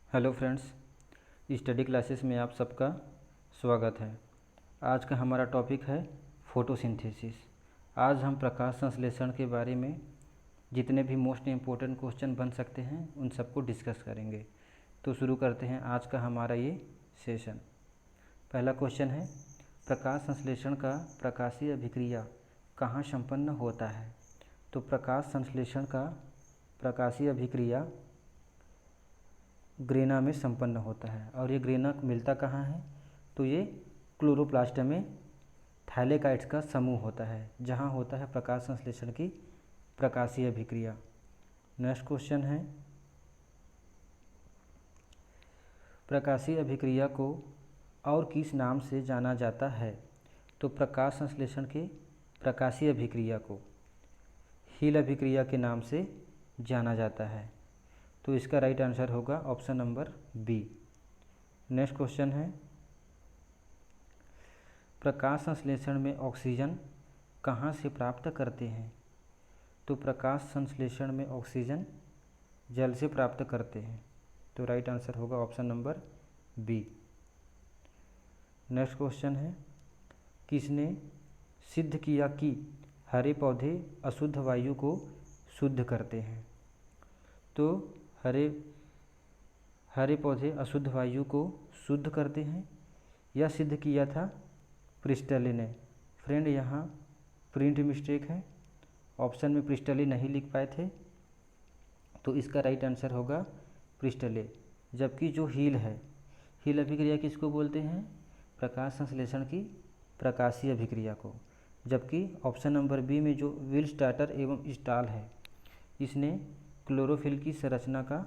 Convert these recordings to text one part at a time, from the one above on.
Hello friends, study classes में आप सबका स्वागत है। आज का हमारा टॉपिक है फोटोसिंथेसिस। आज हम प्रकाश संश्लेषण के बारे में जितने भी मोस्ट इम्पोर्टेंट क्वेश्चन बन सकते हैं उन सबको डिस्कस करेंगे। तो शुरू करते हैं आज का हमारा ये सेशन। पहला क्वेश्चन है, प्रकाश संश्लेषण का प्रकाशीय अभिक्रिया कहाँ संपन्न होता है? तो प्रकाश संश्लेषण का प्रकाशीय अभिक्रिया ग्रेना में संपन्न होता है। और ये ग्रेना मिलता कहाँ है? तो ये क्लोरोप्लास्ट में थैलेकाइट्स का समूह होता है, जहाँ होता है प्रकाश संश्लेषण की प्रकाशीय अभिक्रिया। नेक्स्ट क्वेश्चन है, प्रकाशीय अभिक्रिया को और किस नाम से जाना जाता है? तो प्रकाश संश्लेषण के प्रकाशीय अभिक्रिया को हील अभिक्रिया के नाम से जाना जाता है। तो इसका राइट आंसर होगा option number B. Next question है, प्रकाश संश्लेषण में ऑक्सीजन कहाँ से प्राप्त करते हैं? तो प्रकाश संश्लेषण में ऑक्सीजन जल से प्राप्त करते हैं। तो राइट आंसर होगा option number B. Next question है, किसने सिद्ध किया कि हरे पौधे अशुद्ध वायु को शुद्ध करते हैं? तो हरे पौधे अशुद्ध वायु को शुद्ध करते हैं, यह सिद्ध किया था प्रिस्टले ने। फ्रेंड, यहाँ प्रिंट मिस्टेक है, ऑप्शन में प्रिस्टले नहीं लिख पाए थे, तो इसका राइट आंसर होगा प्रिस्टले। जबकि जो हील है, हील अभिक्रिया किसको बोलते हैं? प्रकाश संश्लेषण की प्रकाशीय अभिक्रिया को। जबकि ऑप्शन नंबर बी में जो विल स्टार्टर एवं स्टाल है, इसने क्लोरोफिल की संरचना का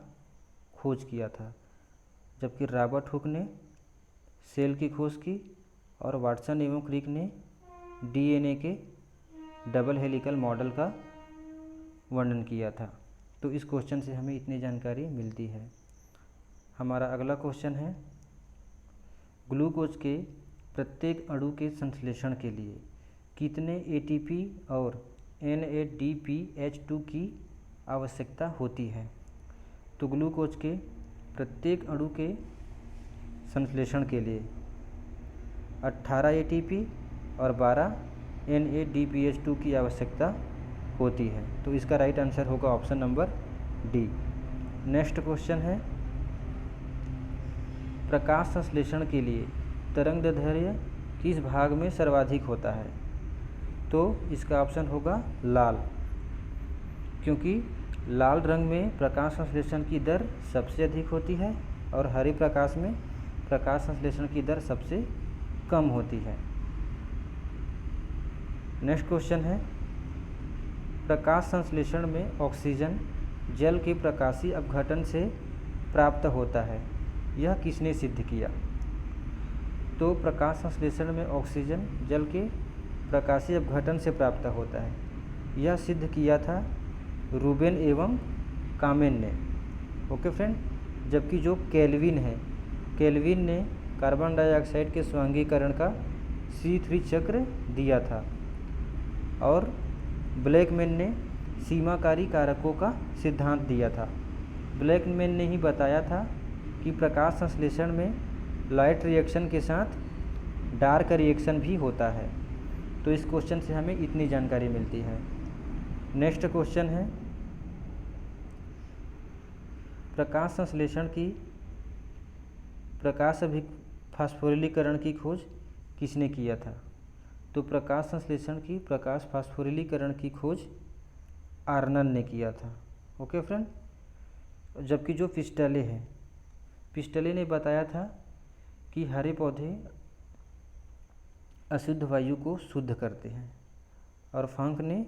खोज किया था। जबकि रॉबर्ट हुक ने सेल की खोज की और वाटसन एवं क्रिक ने डीएनए के डबल हेलिकल मॉडल का वर्णन किया था। तो इस क्वेश्चन से हमें इतनी जानकारी मिलती है। हमारा अगला क्वेश्चन है, ग्लूकोज के प्रत्येक अणु के संश्लेषण के लिए कितने एटीपी और NADPH2 की आवश्यकता होती है? तो ग्लूकोज के प्रत्येक अणु के संश्लेषण के लिए 18 एटीपी और 12 NADPH2 की आवश्यकता होती है। तो इसका राइट आंसर होगा option number D. Next question है, प्रकाश संश्लेषण के लिए तरंगदैर्घ्य किस भाग में सर्वाधिक होता है? तो इसका ऑप्शन होगा लाल, क्योंकि लाल रंग में प्रकाश संश्लेषण की दर सबसे अधिक होती है और हरे प्रकाश में प्रकाश संश्लेषण की दर सबसे कम होती है। नेक्स्ट क्वेश्चन है, प्रकाश संश्लेषण में ऑक्सीजन जल के प्रकाशीय अपघटन से प्राप्त होता है, यह किसने सिद्ध किया? तो प्रकाश संश्लेषण में ऑक्सीजन जल के प्रकाशीय अपघटन से प्राप्त होता है, यह सिद्ध किया था रूबेन एवं कामेन ने। Okay friend. जबकि जो केल्विन है, केल्विन ने कार्बन डाइऑक्साइड के स्वांगीकरण का C3 चक्र दिया था और ब्लैकमैन ने सीमाकारी कारकों का सिद्धांत दिया था। ब्लैकमैन ने ही बताया था कि प्रकाश संश्लेषण में लाइट रिएक्शन के साथ डार्क रिएक्शन भी होता है। तो इस क्वेश्चन से हमें इतनी जानकारी मिलती है। नेक्स्ट क्वेश्चन है, प्रकाश संश्लेषण की प्रकाश फास्फोरिलीकरण की खोज किसने किया था? तो प्रकाश संश्लेषण की प्रकाश फास्फोरिलीकरण की खोज आर्नन ने किया था। Okay friend. जबकि जो पिस्टले है, पिस्टले ने बताया था कि हरे पौधे अशुद्ध वायु को शुद्ध करते हैं और फंक ने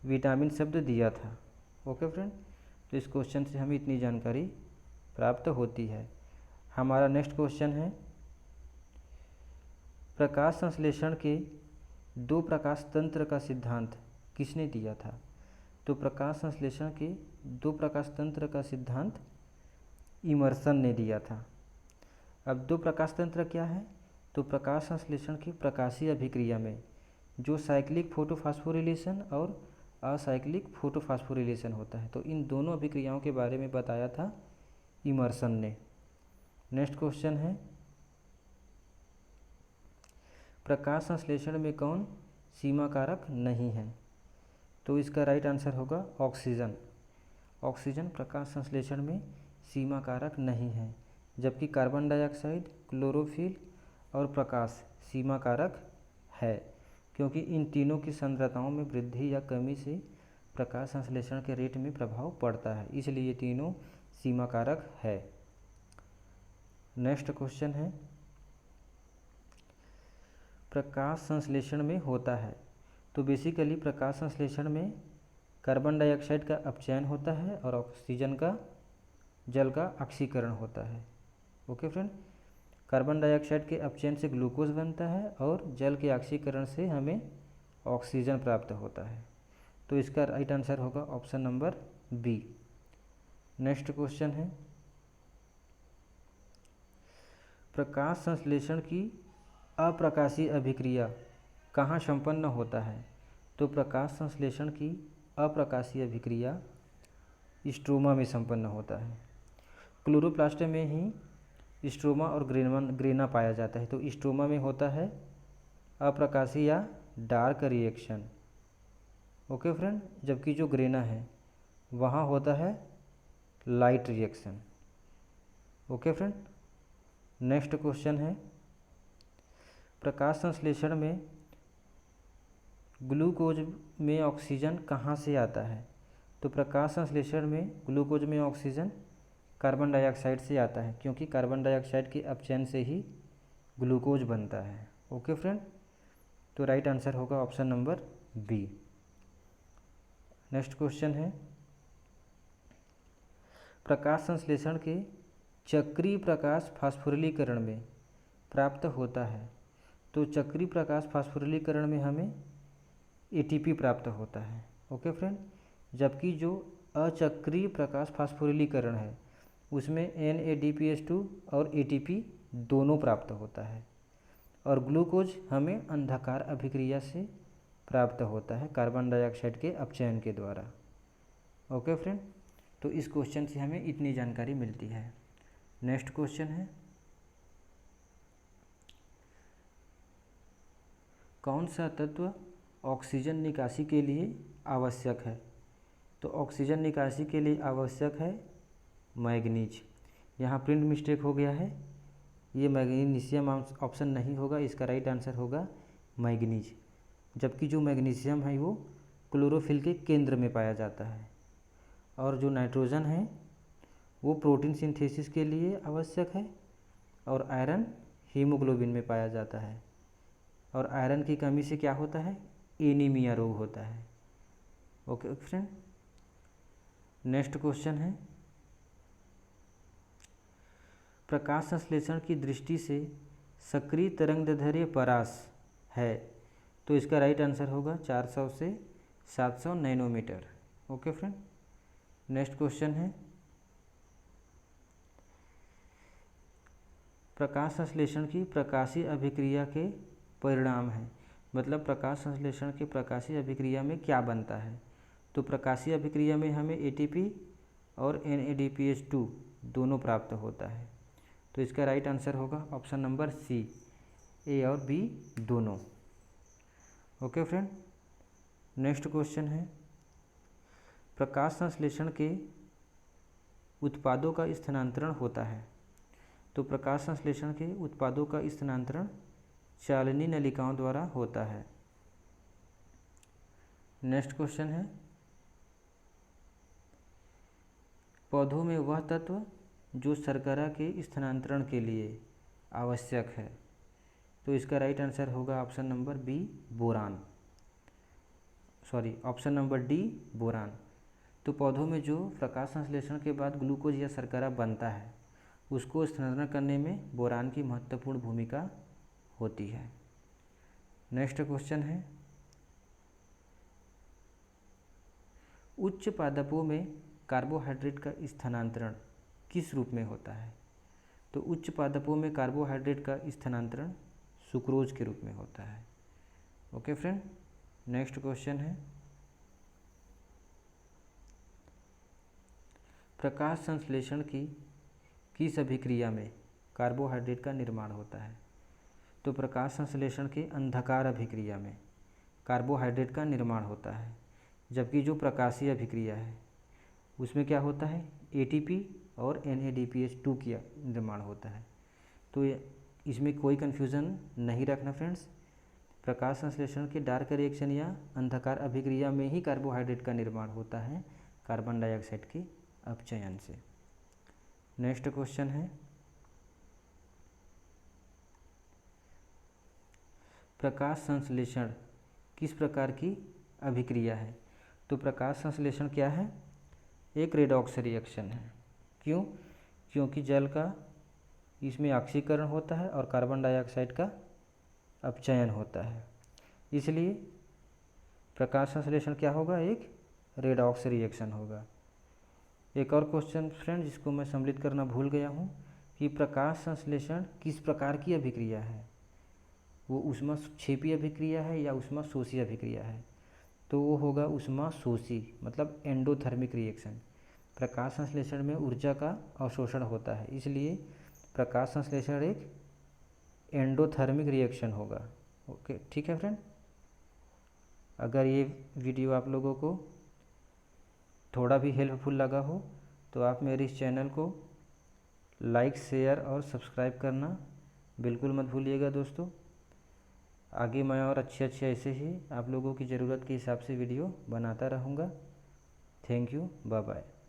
विटामिन शब्द दिया था। Okay friend. तो इस क्वेश्चन से हमें इतनी जानकारी प्राप्त होती है। हमारा नेक्स्ट क्वेश्चन है, प्रकाश संश्लेषण के दो प्रकाश तंत्र का सिद्धांत किसने दिया था? तो प्रकाश संश्लेषण के दो प्रकाश तंत्र का सिद्धांत इमर्सन ने दिया था। अब दो प्रकाश तंत्र क्या है? तो प्रकाश संश्लेषण की प्रकाशीय अभिक्रिया में जो साइक्लिक फोटोफास्फोरिलेशन और असाइक्लिक फोटोफास्फोरिलेशन होता है, तो इन दोनों अभिक्रियाओं के बारे में बताया था इमर्सन ने। नेक्स्ट क्वेश्चन है, प्रकाश संश्लेषण में कौन सीमा कारक नहीं है? तो इसका राइट आंसर होगा ऑक्सीजन। ऑक्सीजन प्रकाश संश्लेषण में सीमा कारक नहीं है, जबकि कार्बन डाइऑक्साइड, क्लोरोफिल और प्रकाश सीमा कारक है, क्योंकि इन तीनों की सांद्रताओं में वृद्धि या कमी से प्रकाश संश्लेषण के रेट में प्रभाव पड़ता है, इसलिए ये तीनों सीमा कारक है। नेक्स्ट क्वेश्चन है, प्रकाश संश्लेषण में होता है। तो बेसिकली प्रकाश संश्लेषण में कार्बन डाइऑक्साइड का अपचयन होता है और ऑक्सीजन का जल का ऑक्सीकरण होता है। ओके फ्रेंड, कार्बन डाइऑक्साइड के अपचयन से ग्लूकोज बनता है और जल के ऑक्सीकरण से हमें ऑक्सीजन प्राप्त होता है। तो इसका राइट आंसर होगा option number B. Next question है, प्रकाश संश्लेषण की अप्रकाशीय अभिक्रिया कहाँ संपन्न होता है? तो प्रकाश संश्लेषण की अप्रकाशीय अभिक्रिया स्ट्रोमा में संपन्न होता है। क्लोरोप्लास्ट में ही स्ट्रोमा और ग्रेना पाया जाता है। तो स्ट्रोमा में होता है अप्रकाशीय या डार्क रिएक्शन। ओके फ्रेंड, जबकि जो ग्रेना है वहाँ होता है light reaction. Okay friend, next question है, प्रकाश संश्लेषण में ग्लूकोज में ऑक्सीजन कहाँ से आता है? तो प्रकाश संश्लेषण में ग्लूकोज में ऑक्सीजन कार्बन डाइऑक्साइड से आता है, क्योंकि कार्बन डाइऑक्साइड के अपचयन से ही ग्लूकोज बनता है। ओके फ्रेंड, तो राइट आंसर होगा option number B. Next question है, प्रकाश संश्लेषण के चक्रीय प्रकाश फास्फोरिलीकरण में प्राप्त होता है। तो चक्रीय प्रकाश फास्फोरिलीकरण में हमें एटीपी प्राप्त होता है। ओके फ्रेंड, जबकि जो अचक्रीय प्रकाश फास्फोरिलीकरण है उसमें NADPH2 और ATP दोनों प्राप्त होता है, और ग्लूकोज हमें अंधकार अभिक्रिया से प्राप्त होता है कार्बन डाइऑक्साइड के अपचयन के द्वारा। ओके फ्रेंड, तो इस क्वेश्चन से हमें इतनी जानकारी मिलती है। नेक्स्ट क्वेश्चन है, कौन सा तत्व ऑक्सीजन निकासी के लिए आवश्यक है? तो ऑक्सीजन निकासी के लिए आवश्यक है मैग्नीज। यहाँ प्रिंट मिस्टेक हो गया है, ये मैग्नीशियम ऑप्शन नहीं होगा, इसका राइट आंसर होगा मैग्नीज। जबकि जो मैग्नीशियम है वो क्लोरोफिल के केंद्र में पाया जाता है, और जो नाइट्रोजन है वो प्रोटीन सिंथेसिस के लिए आवश्यक है, और आयरन हीमोग्लोबिन में पाया जाता है, और आयरन की कमी से क्या होता है? एनीमिया रोग होता है। ओके फ्रेंड, नेक्स्ट क्वेश्चन है, प्रकाश संश्लेषण की दृष्टि से सक्रिय तरंगदैर्ध्य परास है। तो इसका राइट आंसर होगा 400 से 700 nanometre. Okay friend, next question है, प्रकाश संश्लेषण की प्रकाशीय अभिक्रिया के परिणाम है, मतलब प्रकाश संश्लेषण के प्रकाशीय अभिक्रिया में क्या बनता है? तो प्रकाशीय अभिक्रिया में हमें ATP और NADPH2 दोनों प्राप्त होता है। तो इसका राइट आंसर होगा ऑप्शन नंबर सी, ए और बी दोनों। ओके फ्रेंड, नेक्स्ट क्वेश्चन है, प्रकाश संश्लेषण के उत्पादों का स्थानांतरण होता है। तो प्रकाश संश्लेषण के उत्पादों का स्थानांतरण चालनी नलिकाओं द्वारा होता है। नेक्स्ट क्वेश्चन है, पौधों में वह तत्व जो शर्करा के स्थानांतरण के लिए आवश्यक है। तो इसका राइट आंसर होगा option number B, boron. Option number D, boron. तो पौधों में जो प्रकाश संश्लेषण के बाद ग्लूकोज या शर्करा बनता है उसको स्थानांतरण करने में बोरान की महत्वपूर्ण भूमिका होती है। नेक्स्ट क्वेश्चन है, उच्च पादपों में कार्बोहाइड्रेट का स्थानांतरण किस रूप में होता है? तो उच्च पादपों में कार्बोहाइड्रेट का स्थानांतरण सुक्रोज के रूप में होता है। ओके फ्रेंड, नेक्स्ट क्वेश्चन है, प्रकाश संश्लेषण की किस अभिक्रिया में कार्बोहाइड्रेट का निर्माण होता है? तो प्रकाश संश्लेषण के अंधकार अभिक्रिया में कार्बोहाइड्रेट का निर्माण होता है, जबकि जो प्रकाशीय अभिक्रिया है उसमें क्या होता है, ATP और NADPH2 का निर्माण होता है। तो इसमें कोई कन्फ्यूज़न नहीं रखना फ्रेंड्स। प्रकाश संश्लेषण के डार्क रिएक्शन या अंधकार अभिक्रिया में ही कार्बोहाइड्रेट का निर्माण होता है कार्बन डाइऑक्साइड के अपचयन से। नेक्स्ट क्वेश्चन है, प्रकाश संश्लेषण किस प्रकार की अभिक्रिया है? तो प्रकाश संश्लेषण क्या है? एक रेडॉक्स रिएक्शन है। क्यों? क्योंकि जल का इसमें ऑक्सीकरण होता है और कार्बन डाइऑक्साइड का अपचयन होता है, इसलिए प्रकाश संश्लेषण क्या होगा, एक रेडॉक्स रिएक्शन होगा। एक और क्वेश्चन फ्रेंड जिसको मैं सम्मिलित करना भूल गया हूँ कि प्रकाश संश्लेषण किस प्रकार की अभिक्रिया है? वो ऊष्माक्षेपी अभिक्रिया है या ऊष्माशोषी अभिक्रिया है? तो वो होगा ऊष्माशोषी, मतलब एंडोथर्मिक रिएक्शन। प्रकाश संश्लेषण में ऊर्जा का अवशोषण होता है, इसलिए प्रकाश संश्लेषण एक एंडोथर्मिक रिएक्शन होगा। ओके, ठीक है फ्रेंड। अगर ये वीडियो आप लोगों को थोड़ा भी हेल्पफुल लगा हो तो आप मेरे इस चैनल को लाइक, शेयर और सब्सक्राइब करना बिल्कुल मत भूलिएगा दोस्तों। आगे मैं और अच्छे ऐसे ही आप लोगों की ज़रूरत के हिसाब से वीडियो बनाता रहूँगा। Thank you, bye bye.